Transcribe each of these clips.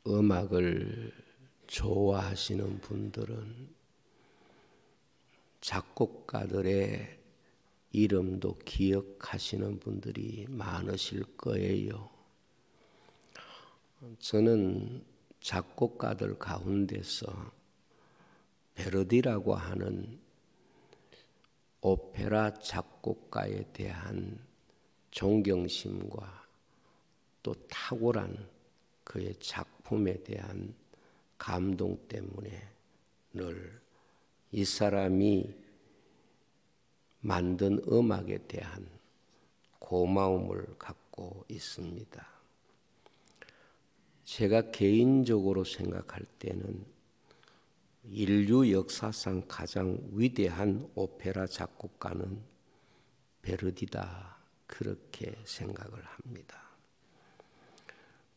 음악을 좋아하시는 분들은 작곡가들의 이름도 기억하시는 분들이 많으실 거예요. 저는 작곡가들 가운데서 베르디라고 하는 오페라 작곡가에 대한 존경심과 또 탁월한 그의 작품에 대한 감동 때문에 늘 이 사람이 만든 음악에 대한 고마움을 갖고 있습니다. 제가 개인적으로 생각할 때는 인류 역사상 가장 위대한 오페라 작곡가는 베르디다, 그렇게 생각을 합니다.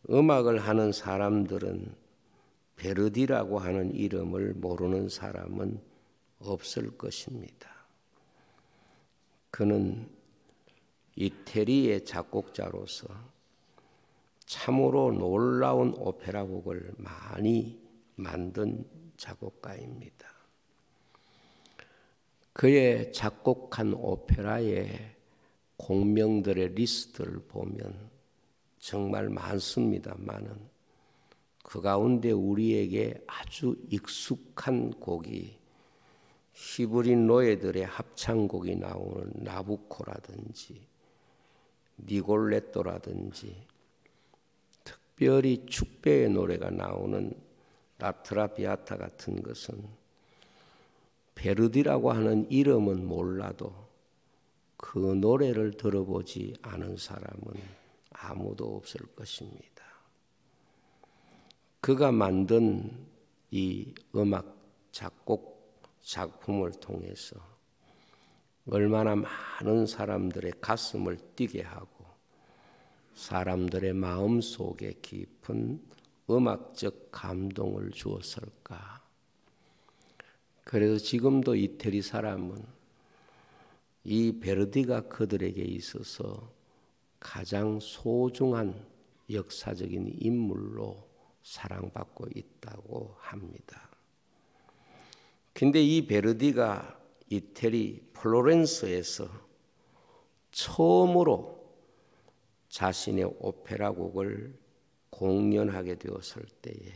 음악을 하는 사람들은 베르디라고 하는 이름을 모르는 사람은 없을 것입니다. 그는 이태리의 작곡자로서 참으로 놀라운 오페라 곡을 많이 만든 작곡가입니다. 그의 작곡한 오페라의 곡명들의 리스트를 보면 정말 많습니다만은 그 가운데 우리에게 아주 익숙한 곡이 히브리 노예들의 합창곡이 나오는 나부코라든지 니골레토라든지 특별히 축배의 노래가 나오는 라트라비아타 같은 것은 베르디라고 하는 이름은 몰라도 그 노래를 들어보지 않은 사람은 아무도 없을 것입니다. 그가 만든 이 음악 작곡 작품을 통해서 얼마나 많은 사람들의 가슴을 뛰게 하고 사람들의 마음속에 깊은 음악적 감동을 주었을까. 그래서 지금도 이태리 사람은 이 베르디가 그들에게 있어서 가장 소중한 역사적인 인물로 사랑받고 있다고 합니다. 근데 이 베르디가 이태리 플로렌스에서 처음으로 자신의 오페라 곡을 공연하게 되었을 때에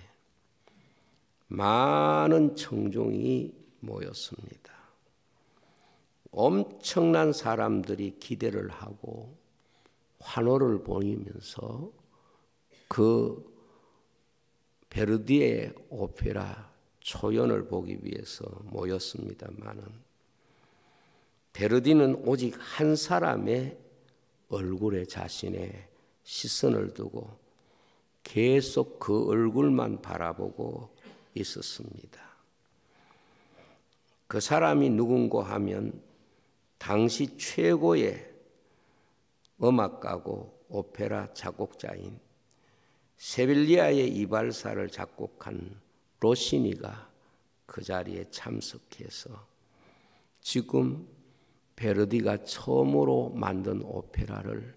많은 청중이 모였습니다. 엄청난 사람들이 기대를 하고 환호를 보이면서 그 베르디의 오페라 초연을 보기 위해서 모였습니다마는 베르디는 오직 한 사람의 얼굴에 자신의 시선을 두고 계속 그 얼굴만 바라보고 있었습니다. 그 사람이 누군가 하면 당시 최고의 음악가고 오페라 작곡자인 세빌리아의 이발사를 작곡한 로시니가 그 자리에 참석해서 지금 베르디가 처음으로 만든 오페라를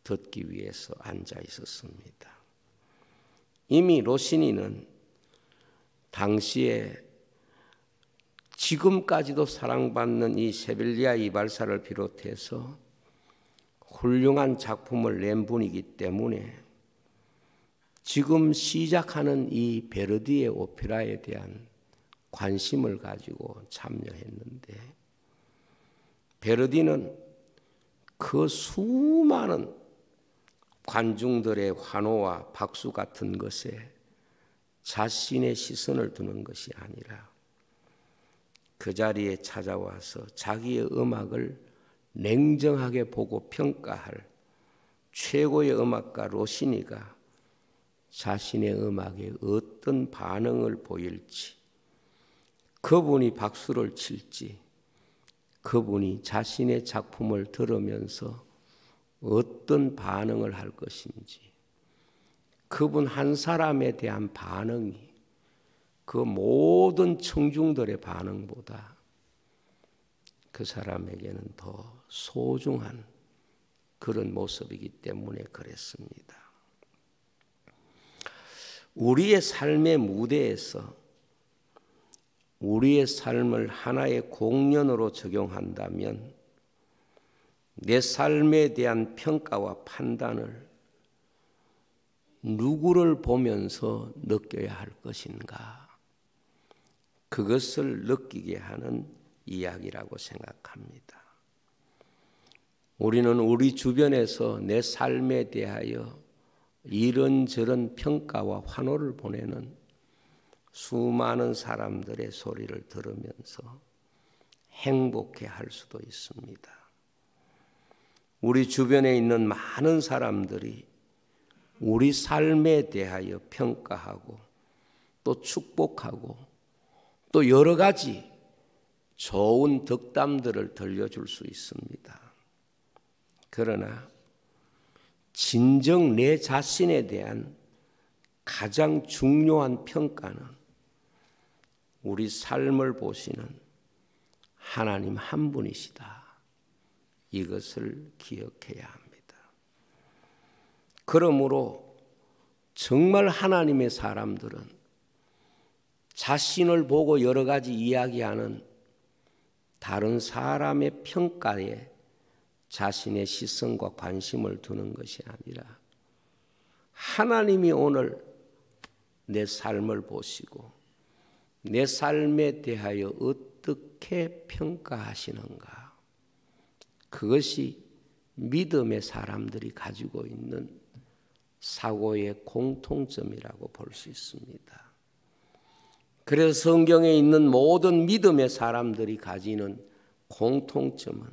듣기 위해서 앉아 있었습니다. 이미 로시니는 당시에 지금까지도 사랑받는 이 세빌리아 이발사를 비롯해서 훌륭한 작품을 낸 분이기 때문에 지금 시작하는 이 베르디의 오페라에 대한 관심을 가지고 참여했는데 베르디는 그 수많은 관중들의 환호와 박수 같은 것에 자신의 시선을 두는 것이 아니라 그 자리에 찾아와서 자기의 음악을 냉정하게 보고 평가할 최고의 음악가 로시니가 자신의 음악에 어떤 반응을 보일지, 그분이 박수를 칠지, 그분이 자신의 작품을 들으면서 어떤 반응을 할 것인지, 그분 한 사람에 대한 반응이 그 모든 청중들의 반응보다 그 사람에게는 더 소중한 그런 모습이기 때문에 그랬습니다. 우리의 삶의 무대에서 우리의 삶을 하나의 공연으로 적용한다면 내 삶에 대한 평가와 판단을 누구를 보면서 느껴야 할 것인가? 그것을 느끼게 하는 이야기라고 생각합니다. 우리는 우리 주변에서 내 삶에 대하여 이런저런 평가와 환호를 보내는 수많은 사람들의 소리를 들으면서 행복해 할 수도 있습니다. 우리 주변에 있는 많은 사람들이 우리 삶에 대하여 평가하고 또 축복하고 또 여러 가지 좋은 덕담들을 들려줄 수 있습니다. 그러나 진정 내 자신에 대한 가장 중요한 평가는 우리 삶을 보시는 하나님 한 분이시다. 이것을 기억해야 합니다. 그러므로 정말 하나님의 사람들은 자신을 보고 여러 가지 이야기하는 다른 사람의 평가에 자신의 시선과 관심을 두는 것이 아니라 하나님이 오늘 내 삶을 보시고 내 삶에 대하여 어떻게 평가하시는가? 그것이 믿음의 사람들이 가지고 있는 사고의 공통점이라고 볼 수 있습니다. 그래서 성경에 있는 모든 믿음의 사람들이 가지는 공통점은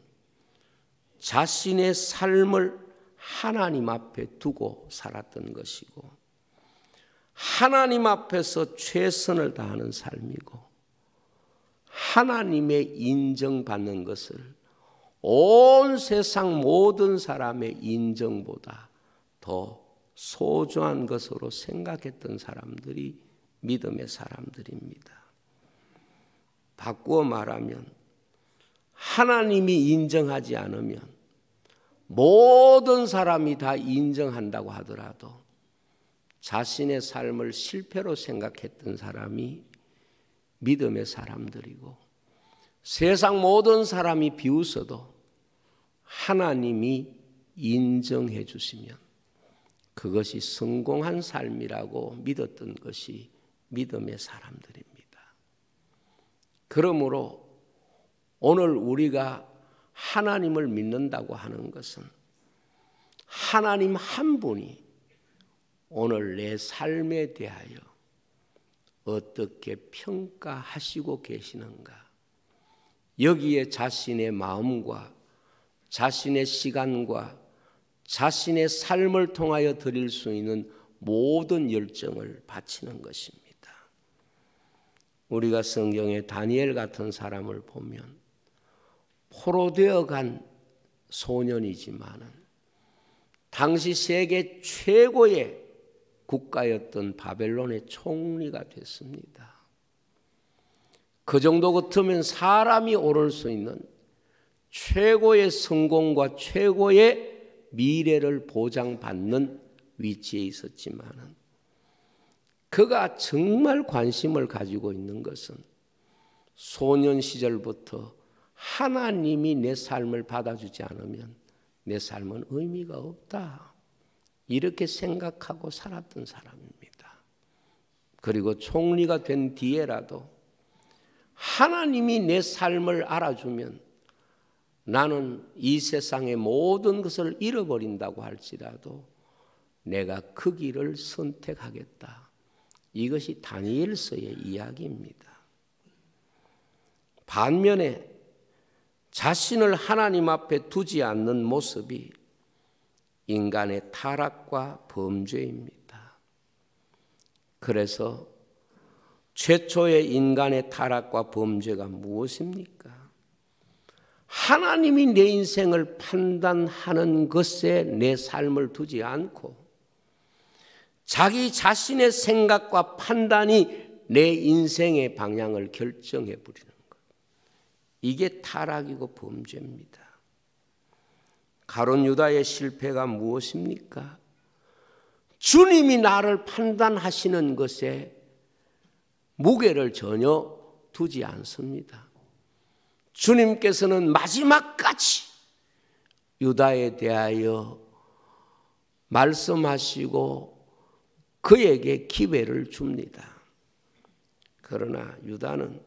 자신의 삶을 하나님 앞에 두고 살았던 것이고 하나님 앞에서 최선을 다하는 삶이고 하나님의 인정받는 것을 온 세상 모든 사람의 인정보다 더 소중한 것으로 생각했던 사람들이 믿음의 사람들입니다. 바꾸어 말하면 하나님이 인정하지 않으면 모든 사람이 다 인정한다고 하더라도 자신의 삶을 실패로 생각했던 사람이 믿음의 사람들이고 세상 모든 사람이 비웃어도 하나님이 인정해 주시면 그것이 성공한 삶이라고 믿었던 것이 믿음의 사람들입니다. 그러므로 오늘 우리가 하나님을 믿는다고 하는 것은 하나님 한 분이 오늘 내 삶에 대하여 어떻게 평가하시고 계시는가? 여기에 자신의 마음과 자신의 시간과 자신의 삶을 통하여 드릴 수 있는 모든 열정을 바치는 것입니다. 우리가 성경에 다니엘 같은 사람을 보면 포로되어 간 소년이지만은 당시 세계 최고의 국가였던 바벨론의 총리가 됐습니다. 그 정도 같으면 사람이 오를 수 있는 최고의 성공과 최고의 미래를 보장받는 위치에 있었지만은 그가 정말 관심을 가지고 있는 것은 소년 시절부터 하나님이 내 삶을 받아주지 않으면 내 삶은 의미가 없다. 이렇게 생각하고 살았던 사람입니다. 그리고 총리가 된 뒤에라도 하나님이 내 삶을 알아주면 나는 이 세상의 모든 것을 잃어버린다고 할지라도 내가 그 길을 선택하겠다. 이것이 다니엘서의 이야기입니다. 반면에 자신을 하나님 앞에 두지 않는 모습이 인간의 타락과 범죄입니다. 그래서 최초의 인간의 타락과 범죄가 무엇입니까? 하나님이 내 인생을 판단하는 것에 내 삶을 두지 않고 자기 자신의 생각과 판단이 내 인생의 방향을 결정해 버리는 것. 이게 타락이고 범죄입니다. 가룟 유다의 실패가 무엇입니까? 주님이 나를 판단하시는 것에 무게를 전혀 두지 않습니다. 주님께서는 마지막까지 유다에 대하여 말씀하시고 그에게 기회를 줍니다. 그러나 유다는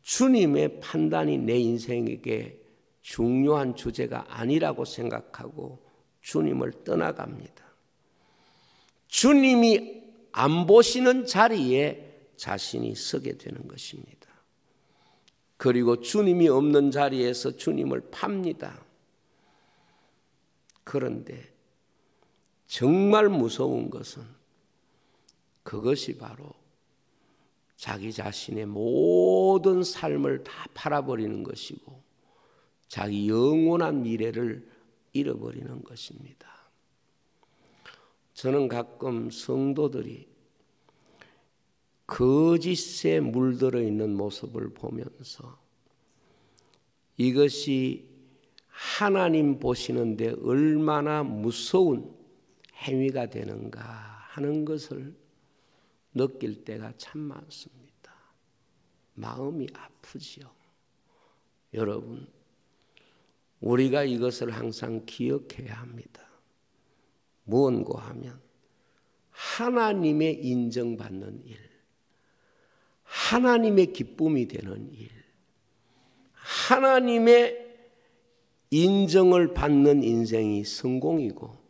주님의 판단이 내 인생에게 중요한 주제가 아니라고 생각하고 주님을 떠나갑니다. 주님이 안 보시는 자리에 자신이 서게 되는 것입니다. 그리고 주님이 없는 자리에서 주님을 팝니다. 그런데 정말 무서운 것은 그것이 바로 자기 자신의 모든 삶을 다 팔아버리는 것이고 자기 영원한 미래를 잃어버리는 것입니다. 저는 가끔 성도들이 거짓에 물들어 있는 모습을 보면서 이것이 하나님 보시는데 얼마나 무서운 행위가 되는가 하는 것을 느낄 때가 참 많습니다. 마음이 아프지요. 여러분, 우리가 이것을 항상 기억해야 합니다. 무언고 하면 하나님의 인정받는 일, 하나님의 기쁨이 되는 일, 하나님의 인정을 받는 인생이 성공이고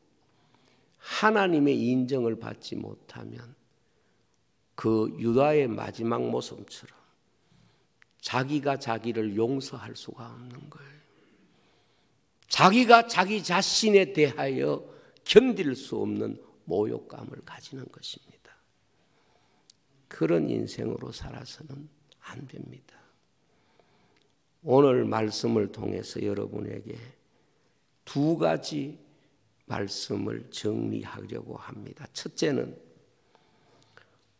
하나님의 인정을 받지 못하면 그 유다의 마지막 모습처럼 자기가 자기를 용서할 수가 없는 거예요. 자기가 자기 자신에 대하여 견딜 수 없는 모욕감을 가지는 것입니다. 그런 인생으로 살아서는 안 됩니다. 오늘 말씀을 통해서 여러분에게 두 가지 말씀을 정리하려고 합니다. 첫째는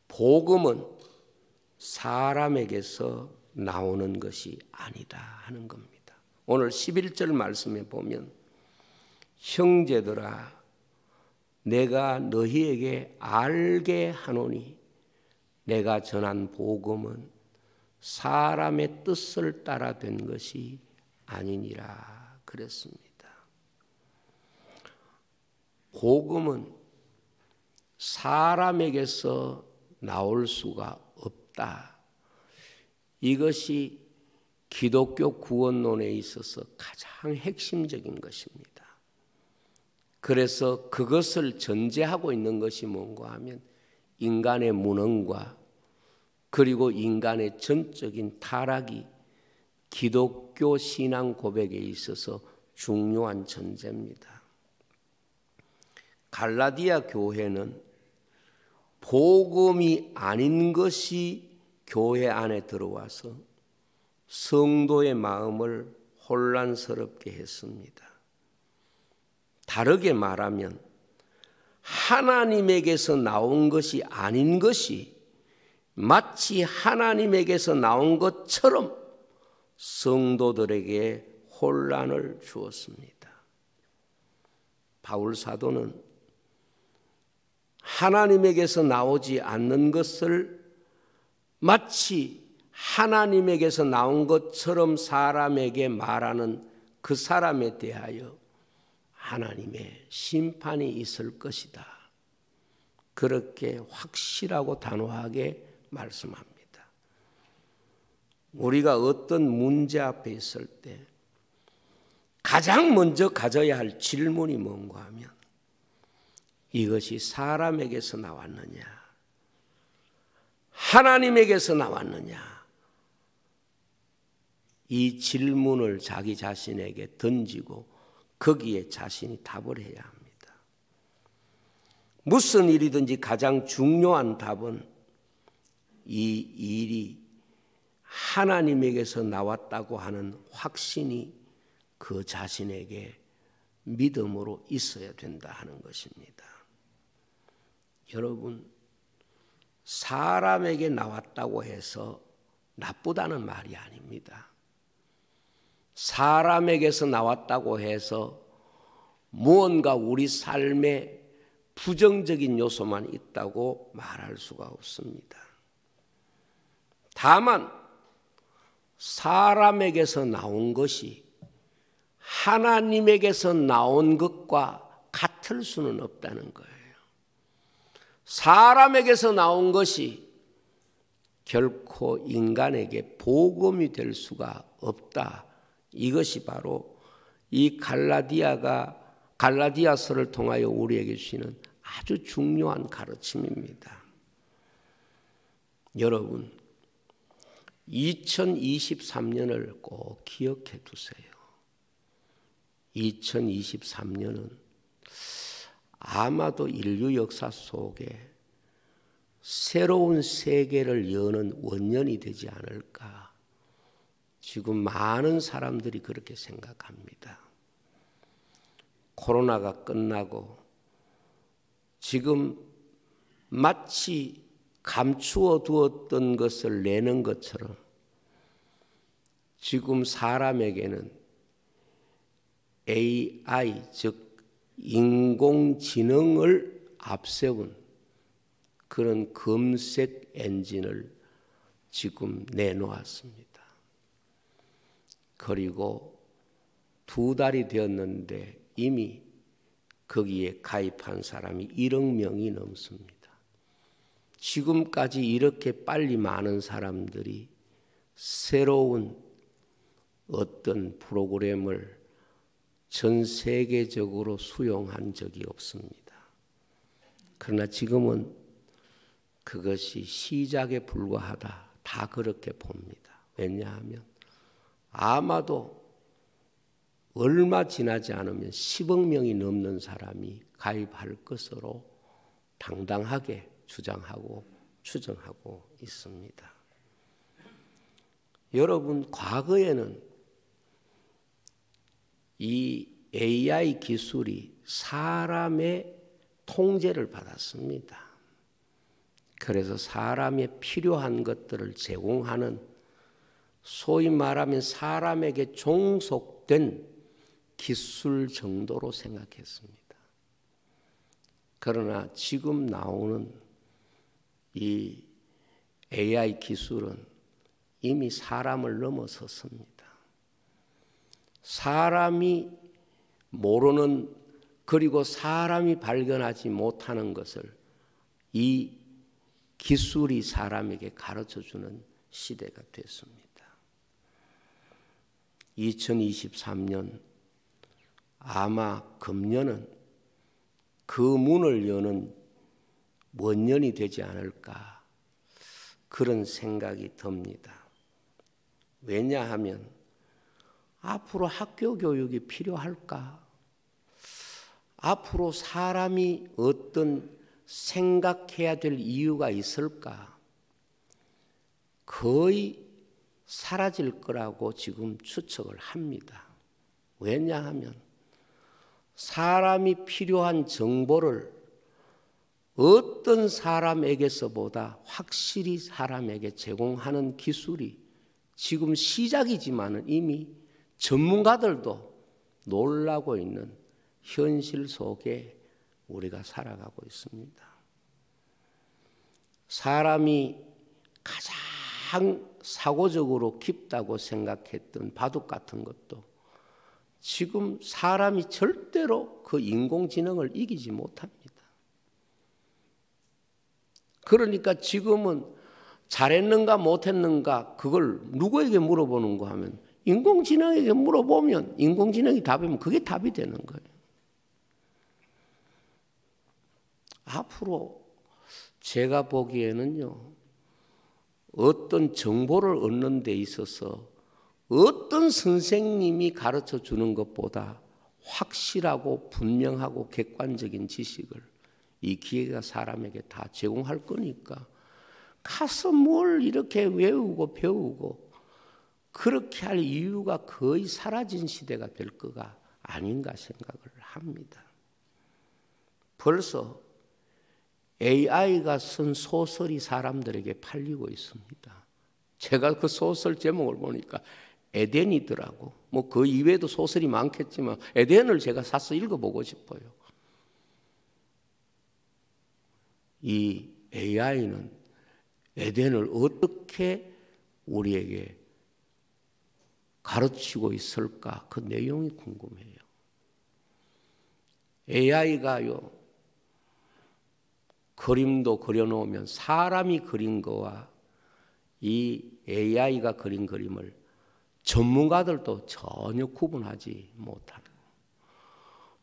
복음은 사람에게서 나오는 것이 아니다 하는 겁니다. 오늘 11절 말씀에 보면 형제들아 내가 너희에게 알게 하노니 내가 전한 복음은 사람의 뜻을 따라 된 것이 아니니라 그랬습니다. 복음은 사람에게서 나올 수가 없다. 이것이 기독교 구원론에 있어서 가장 핵심적인 것입니다. 그래서 그것을 전제하고 있는 것이 뭔가 하면 인간의 무능과 그리고 인간의 전적인 타락이 기독교 신앙 고백에 있어서 중요한 전제입니다. 갈라디아 교회는 복음이 아닌 것이 교회 안에 들어와서 성도의 마음을 혼란스럽게 했습니다. 다르게 말하면 하나님에게서 나온 것이 아닌 것이 마치 하나님에게서 나온 것처럼 성도들에게 혼란을 주었습니다. 바울 사도는 하나님에게서 나오지 않는 것을 마치 하나님에게서 나온 것처럼 사람에게 말하는 그 사람에 대하여 하나님의 심판이 있을 것이다. 그렇게 확실하고 단호하게 말씀합니다. 우리가 어떤 문제 앞에 있을 때 가장 먼저 가져야 할 질문이 뭔가 하면 이것이 사람에게서 나왔느냐 하나님에게서 나왔느냐 이 질문을 자기 자신에게 던지고 거기에 자신이 답을 해야 합니다. 무슨 일이든지 가장 중요한 답은 이 일이 하나님에게서 나왔다고 하는 확신이 그 자신에게 믿음으로 있어야 된다 하는 것입니다. 여러분, 사람에게 나왔다고 해서 나쁘다는 말이 아닙니다. 사람에게서 나왔다고 해서 무언가 우리 삶에 부정적인 요소만 있다고 말할 수가 없습니다. 다만 사람에게서 나온 것이 하나님에게서 나온 것과 같을 수는 없다는 거예요. 사람에게서 나온 것이 결코 인간에게 복음이 될 수가 없다. 이것이 바로 이 갈라디아서를 통하여 우리에게 주시는 아주 중요한 가르침입니다. 여러분, 2023년을 꼭 기억해 두세요. 2023년은 아마도 인류 역사 속에 새로운 세계를 여는 원년이 되지 않을까. 지금 많은 사람들이 그렇게 생각합니다. 코로나가 끝나고 지금 마치 감추어 두었던 것을 내는 것처럼 지금 사람에게는 AI, 즉 인공지능을 앞세운 그런 검색 엔진을 지금 내놓았습니다. 그리고 2달이 되었는데 이미 거기에 가입한 사람이 1억 명이 넘습니다. 지금까지 이렇게 빨리 많은 사람들이 새로운 어떤 프로그램을 전 세계적으로 수용한 적이 없습니다. 그러나 지금은 그것이 시작에 불과하다. 다 그렇게 봅니다. 왜냐하면 아마도 얼마 지나지 않으면 10억 명이 넘는 사람이 가입할 것으로 당당하게 주장하고 추정하고 있습니다. 여러분, 과거에는 이 AI 기술이 사람의 통제를 받았습니다. 그래서 사람의 필요한 것들을 제공하는 소위 말하면 사람에게 종속된 기술 정도로 생각했습니다. 그러나 지금 나오는 이 AI 기술은 이미 사람을 넘어섰습니다. 사람이 모르는 그리고 사람이 발견하지 못하는 것을 이 기술이 사람에게 가르쳐주는 시대가 됐습니다. 2023년 아마 금년은 그 문을 여는 원년이 되지 않을까 그런 생각이 듭니다. 왜냐하면 앞으로 학교 교육이 필요할까? 앞으로 사람이 어떤 생각해야 될 이유가 있을까? 거의 사라질 거라고 지금 추측을 합니다. 왜냐하면 사람이 필요한 정보를 어떤 사람에게서보다 확실히 사람에게 제공하는 기술이 지금 시작이지만 이미 전문가들도 놀라고 있는 현실 속에 우리가 살아가고 있습니다. 사람이 가장 사고적으로 깊다고 생각했던 바둑 같은 것도 지금 사람이 절대로 그 인공지능을 이기지 못합니다. 그러니까 지금은 잘했는가 못했는가 그걸 누구에게 물어보는가 하면 인공지능에게 물어보면 인공지능이 답이면 그게 답이 되는 거예요. 앞으로 제가 보기에는요, 어떤 정보를 얻는 데 있어서 어떤 선생님이 가르쳐 주는 것보다 확실하고 분명하고 객관적인 지식을 이 기계가 사람에게 다 제공할 거니까 가서 뭘 이렇게 외우고 배우고 그렇게 할 이유가 거의 사라진 시대가 될 거가 아닌가 생각을 합니다. 벌써 AI가 쓴 소설이 사람들에게 팔리고 있습니다. 제가 그 소설 제목을 보니까 에덴이더라고. 뭐 그 이외에도 소설이 많겠지만 에덴을 제가 사서 읽어보고 싶어요. 이 AI는 에덴을 어떻게 우리에게 가르치고 있을까? 그 내용이 궁금해요. AI가요, 그림도 그려놓으면 사람이 그린 거와 이 AI가 그린 그림을 전문가들도 전혀 구분하지 못하는.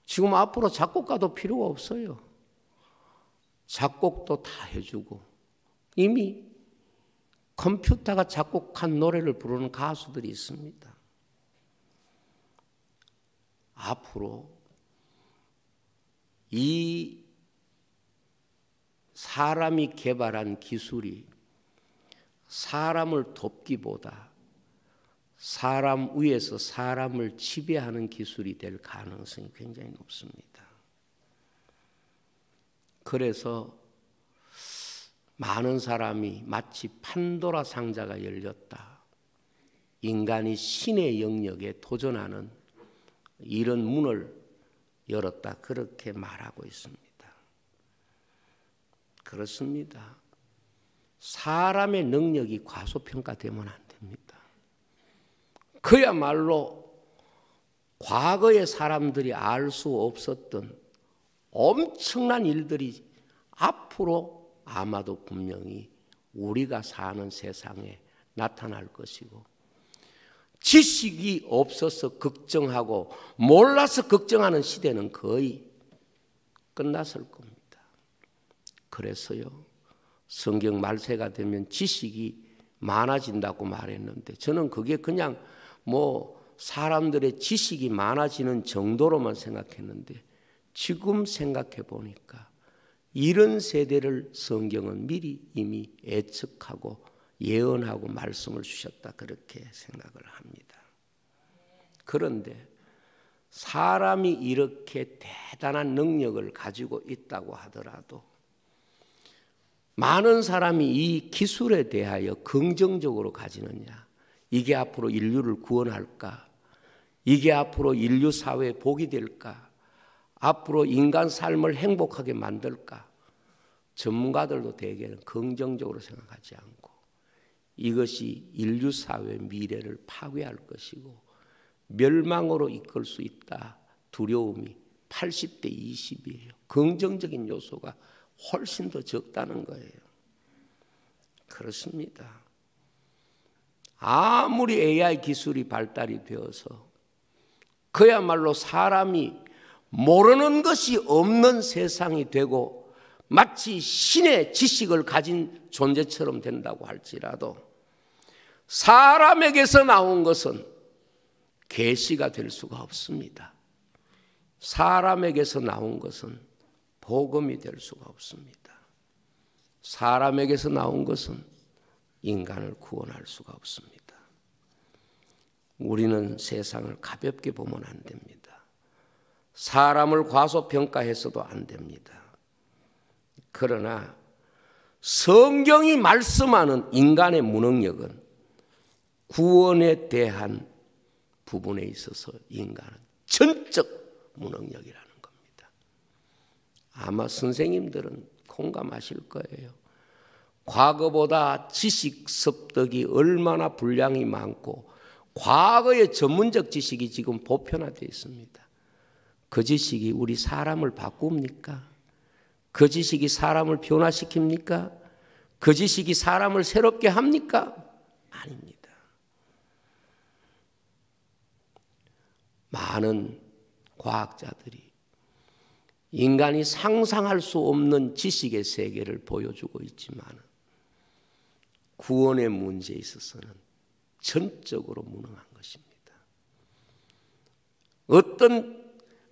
지금 앞으로 작곡가도 필요가 없어요. 작곡도 다 해주고 이미 컴퓨터가 작곡한 노래를 부르는 가수들이 있습니다. 앞으로 이 사람이 개발한 기술이 사람을 돕기보다 사람 위에서 사람을 지배하는 기술이 될 가능성이 굉장히 높습니다. 그래서 많은 사람이 마치 판도라 상자가 열렸다, 인간이 신의 영역에 도전하는 이런 문을 열었다, 그렇게 말하고 있습니다. 그렇습니다. 사람의 능력이 과소평가되면 안 됩니다. 그야말로 과거의 사람들이 알 수 없었던 엄청난 일들이 앞으로 아마도 분명히 우리가 사는 세상에 나타날 것이고, 지식이 없어서 걱정하고 몰라서 걱정하는 시대는 거의 끝났을 겁니다. 그래서요, 성경 말세가 되면 지식이 많아진다고 말했는데 저는 그게 그냥 사람들의 지식이 많아지는 정도로만 생각했는데, 지금 생각해 보니까 이런 세대를 성경은 미리 이미 예측하고 예언하고 말씀을 주셨다, 그렇게 생각을 합니다. 그런데 사람이 이렇게 대단한 능력을 가지고 있다고 하더라도 많은 사람이 이 기술에 대하여 긍정적으로 가지느냐, 이게 앞으로 인류를 구원할까, 이게 앞으로 인류 사회에 복이 될까, 앞으로 인간 삶을 행복하게 만들까, 전문가들도 대개는 긍정적으로 생각하지 않고 이것이 인류 사회의 미래를 파괴할 것이고 멸망으로 이끌 수 있다, 두려움이 80대 20이에요. 긍정적인 요소가 훨씬 더 적다는 거예요. 그렇습니다. 아무리 AI 기술이 발달이 되어서 그야말로 사람이 모르는 것이 없는 세상이 되고 마치 신의 지식을 가진 존재처럼 된다고 할지라도 사람에게서 나온 것은 계시가 될 수가 없습니다. 사람에게서 나온 것은 복음이 될 수가 없습니다. 사람에게서 나온 것은 인간을 구원할 수가 없습니다. 우리는 세상을 가볍게 보면 안 됩니다. 사람을 과소평가해서도 안 됩니다. 그러나 성경이 말씀하는 인간의 무능력은 구원에 대한 부분에 있어서 인간은 전적 무능력이라는 겁니다. 아마 선생님들은 공감하실 거예요. 과거보다 지식 습득이 얼마나 분량이 많고 과거의 전문적 지식이 지금 보편화되어 있습니다. 그 지식이 우리 사람을 바꿉니까? 그 지식이 사람을 변화시킵니까? 그 지식이 사람을 새롭게 합니까? 아닙니다. 많은 과학자들이 인간이 상상할 수 없는 지식의 세계를 보여주고 있지만 구원의 문제에 있어서는 전적으로 무능한 것입니다. 어떤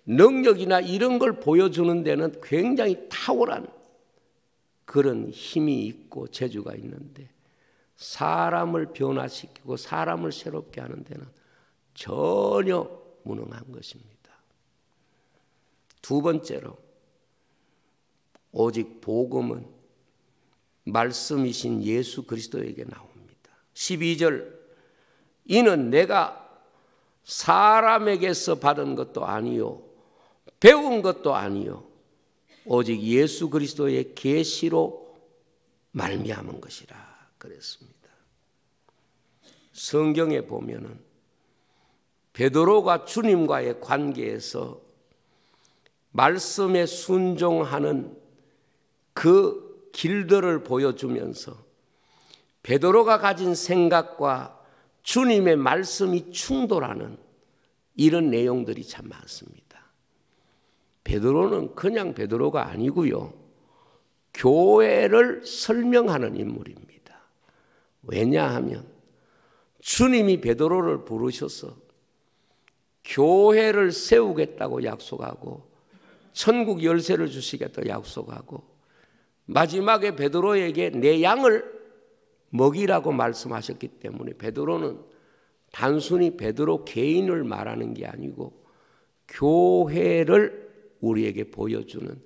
능력이나 이런 걸 보여주는 데는 굉장히 탁월한 그런 힘이 있고 재주가 있는데 사람을 변화시키고 사람을 새롭게 하는 데는 전혀 무능한 것입니다. 두 번째로, 오직 복음은 말씀이신 예수 그리스도에게 나옵니다. 12절, 이는 내가 사람에게서 받은 것도 아니요 배운 것도 아니요 오직 예수 그리스도의 계시로 말미암은 것이라 그랬습니다. 성경에 보면은 베드로가 주님과의 관계에서 말씀에 순종하는 그 길들을 보여주면서 베드로가 가진 생각과 주님의 말씀이 충돌하는 이런 내용들이 참 많습니다. 베드로는 그냥 베드로가 아니고요, 교회를 설명하는 인물입니다. 왜냐하면 주님이 베드로를 부르셔서 교회를 세우겠다고 약속하고 천국 열쇠를 주시겠다고 약속하고 마지막에 베드로에게 내 양을 먹이라고 말씀하셨기 때문에 베드로는 단순히 베드로 개인을 말하는 게 아니고 교회를 우리에게 보여주는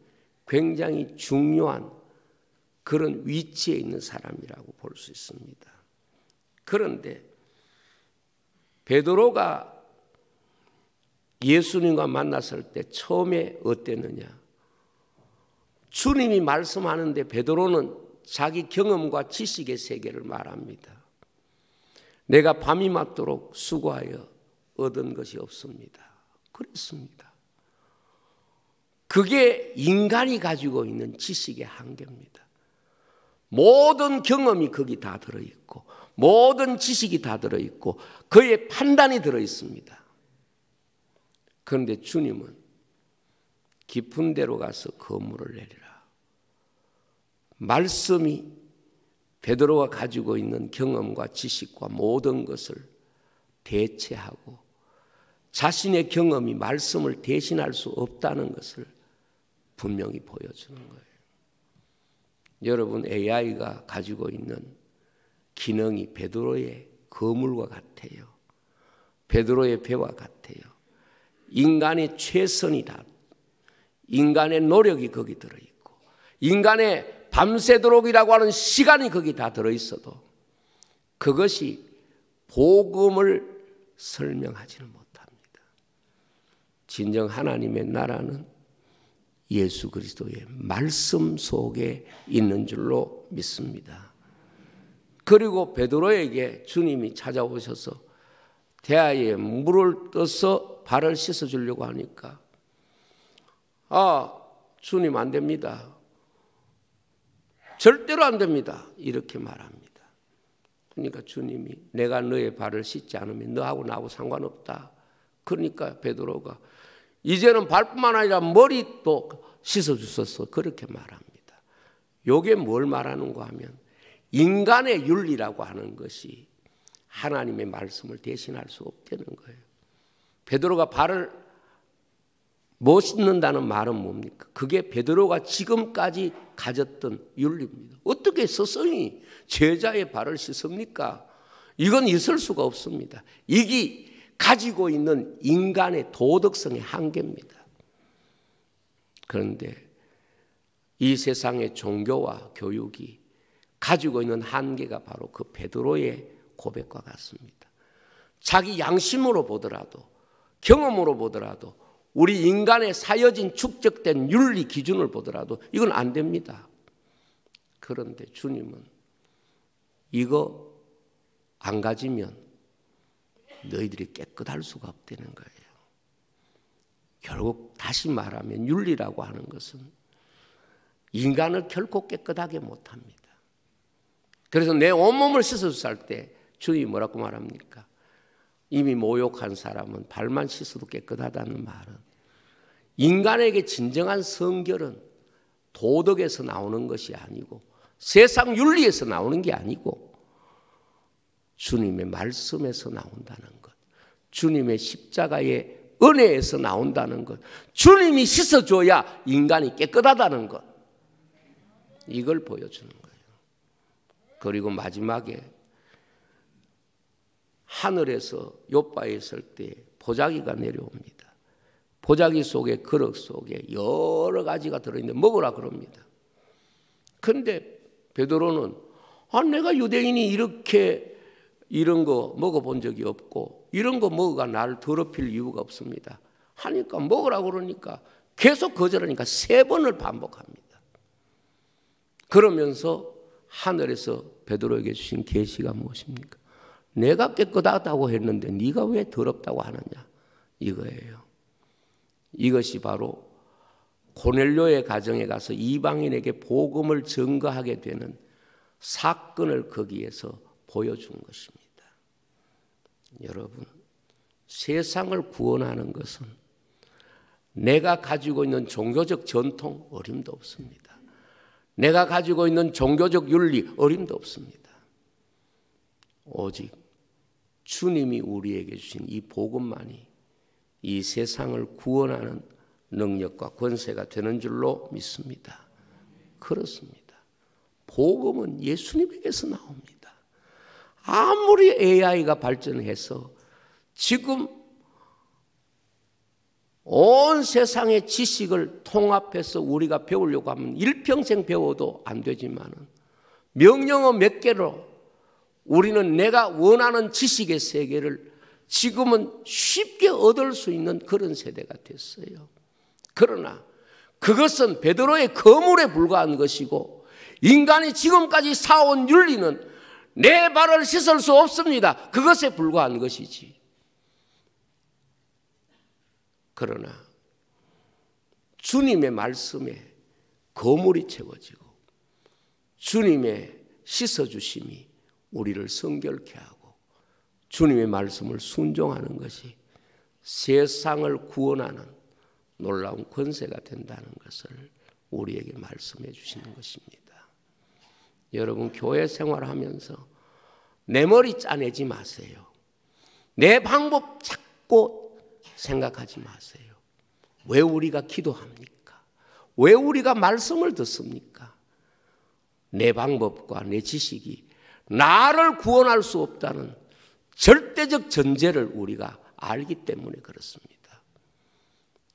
굉장히 중요한 그런 위치에 있는 사람이라고 볼 수 있습니다. 그런데 베드로가 예수님과 만났을 때 처음에 어땠느냐? 주님이 말씀하는데 베드로는 자기 경험과 지식의 세계를 말합니다. 내가 밤이 맞도록 수고하여 얻은 것이 없습니다. 그랬습니다. 그게 인간이 가지고 있는 지식의 한계입니다. 모든 경험이 거기 다 들어있고 모든 지식이 다 들어있고 그의 판단이 들어있습니다. 그런데 주님은 깊은 데로 가서 거물을 내리라. 말씀이 베드로가 가지고 있는 경험과 지식과 모든 것을 대체하고 자신의 경험이 말씀을 대신할 수 없다는 것을 분명히 보여주는 거예요. 여러분, AI가 가지고 있는 기능이 베드로의 거물과 같아요. 베드로의 배와 같아요. 인간의 최선이다. 인간의 노력이 거기 들어있고 인간의 밤새도록이라고 하는 시간이 거기 다 들어있어도 그것이 복음을 설명하지는 못합니다. 진정 하나님의 나라는 예수 그리스도의 말씀 속에 있는 줄로 믿습니다. 그리고 베드로에게 주님이 찾아오셔서 대야에 물을 떠서 발을 씻어주려고 하니까 주님 안 됩니다. 절대로 안 됩니다. 이렇게 말합니다. 그러니까 주님이 내가 너의 발을 씻지 않으면 너하고 나하고 상관없다. 그러니까 베드로가 이제는 발뿐만 아니라 머리도 씻어주소서 그렇게 말합니다. 이게 뭘 말하는가 하면 인간의 윤리라고 하는 것이 하나님의 말씀을 대신할 수 없다는 거예요. 베드로가 발을 못 씻는다는 말은 뭡니까? 그게 베드로가 지금까지 가졌던 윤리입니다. 어떻게 스승이 제자의 발을 씻습니까? 이건 있을 수가 없습니다. 이게 가지고 있는 인간의 도덕성의 한계입니다. 그런데 이 세상의 종교와 교육이 가지고 있는 한계가 바로 그 베드로의 고백과 같습니다. 자기 양심으로 보더라도 경험으로 보더라도 우리 인간의 사여진 축적된 윤리 기준을 보더라도 이건 안 됩니다. 그런데 주님은 이거 안 가지면 너희들이 깨끗할 수가 없다는 거예요. 결국 다시 말하면 윤리라고 하는 것은 인간을 결코 깨끗하게 못합니다. 그래서 내 온몸을 씻어서 살 때 주님이 뭐라고 말합니까? 이미 모욕한 사람은 발만 씻어도 깨끗하다는 말은 인간에게 진정한 성결은 도덕에서 나오는 것이 아니고 세상 윤리에서 나오는 게 아니고 주님의 말씀에서 나온다는 것, 주님의 십자가의 은혜에서 나온다는 것, 주님이 씻어줘야 인간이 깨끗하다는 것, 이걸 보여주는 거예요. 그리고 마지막에 하늘에서 욥바에 있을 때 보자기가 내려옵니다. 보자기 속에 그릇 속에 여러 가지가 들어있는데 먹으라 그럽니다. 그런데 베드로는 내가 유대인이 이렇게 이런 거 먹어본 적이 없고 이런 거 먹어가 나를 더럽힐 이유가 없습니다. 하니까 먹으라 그러니까 계속 거절하니까 3번을 반복합니다. 그러면서 하늘에서 베드로에게 주신 계시가 무엇입니까? 내가 깨끗하다고 했는데 네가 왜 더럽다고 하느냐, 이거예요. 이것이 바로 고넬료의 가정에 가서 이방인에게 복음을 전가하게 되는 사건을 거기에서 보여준 것입니다. 여러분, 세상을 구원하는 것은 내가 가지고 있는 종교적 전통 어림도 없습니다. 내가 가지고 있는 종교적 윤리 어림도 없습니다. 오직 주님이 우리에게 주신 이 복음만이 이 세상을 구원하는 능력과 권세가 되는 줄로 믿습니다. 그렇습니다. 복음은 예수님에게서 나옵니다. 아무리 AI가 발전해서 지금 온 세상의 지식을 통합해서 우리가 배우려고 하면 일평생 배워도 안 되지만은 명령어 몇 개로 우리는 내가 원하는 지식의 세계를 지금은 쉽게 얻을 수 있는 그런 세대가 됐어요. 그러나 그것은 베드로의 거물에 불과한 것이고 인간이 지금까지 쌓아온 윤리는 내 발을 씻을 수 없습니다. 그것에 불과한 것이지. 그러나 주님의 말씀에 거물이 채워지고 주님의 씻어주심이 우리를 성결케 하고 주님의 말씀을 순종하는 것이 세상을 구원하는 놀라운 권세가 된다는 것을 우리에게 말씀해 주시는 것입니다. 여러분, 교회 생활하면서 내 머리 짜내지 마세요. 내 방법 찾고 생각하지 마세요. 왜 우리가 기도합니까? 왜 우리가 말씀을 듣습니까? 내 방법과 내 지식이 나를 구원할 수 없다는 절대적 전제를 우리가 알기 때문에 그렇습니다.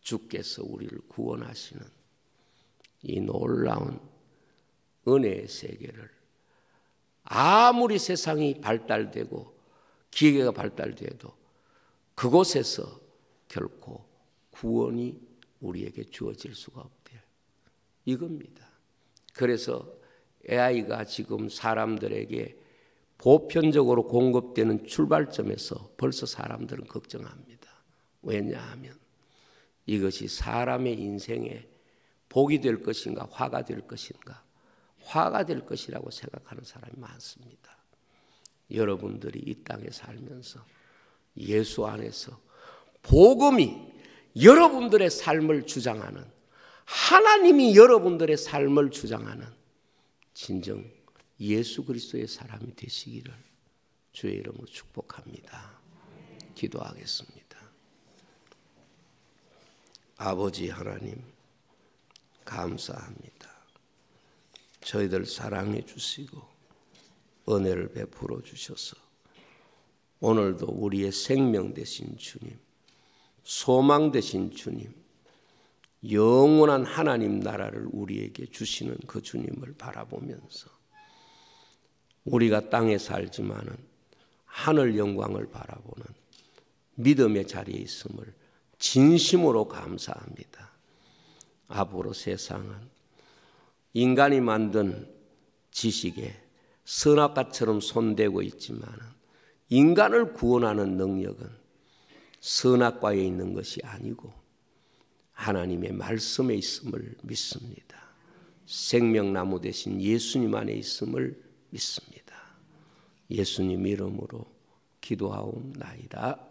주께서 우리를 구원하시는 이 놀라운 은혜의 세계를 아무리 세상이 발달되고 기계가 발달돼도 그곳에서 결코 구원이 우리에게 주어질 수가 없대요. 이겁니다. 그래서 AI가 지금 사람들에게 보편적으로 공급되는 출발점에서 벌써 사람들은 걱정합니다. 왜냐하면 이것이 사람의 인생에 복이 될 것인가 화가 될 것인가, 화가 될 것이라고 생각하는 사람이 많습니다. 여러분들이 이 땅에 살면서 예수 안에서 복음이 여러분들의 삶을 주장하는, 하나님이 여러분들의 삶을 주장하는 진정 예수 그리스도의 사람이 되시기를 주의 이름으로 축복합니다. 기도하겠습니다. 아버지 하나님, 감사합니다. 저희들 사랑해 주시고 은혜를 베풀어 주셔서 오늘도 우리의 생명 되신 주님, 소망 되신 주님, 영원한 하나님 나라를 우리에게 주시는 그 주님을 바라보면서 우리가 땅에 살지만은 하늘 영광을 바라보는 믿음의 자리에 있음을 진심으로 감사합니다. 앞으로 세상은 인간이 만든 지식에 선악과처럼 손대고 있지만은 인간을 구원하는 능력은 선악과에 있는 것이 아니고 하나님의 말씀에 있음을 믿습니다. 생명나무 대신 예수님 안에 있음을 믿습니다. 예수님 이름으로 기도하옵나이다.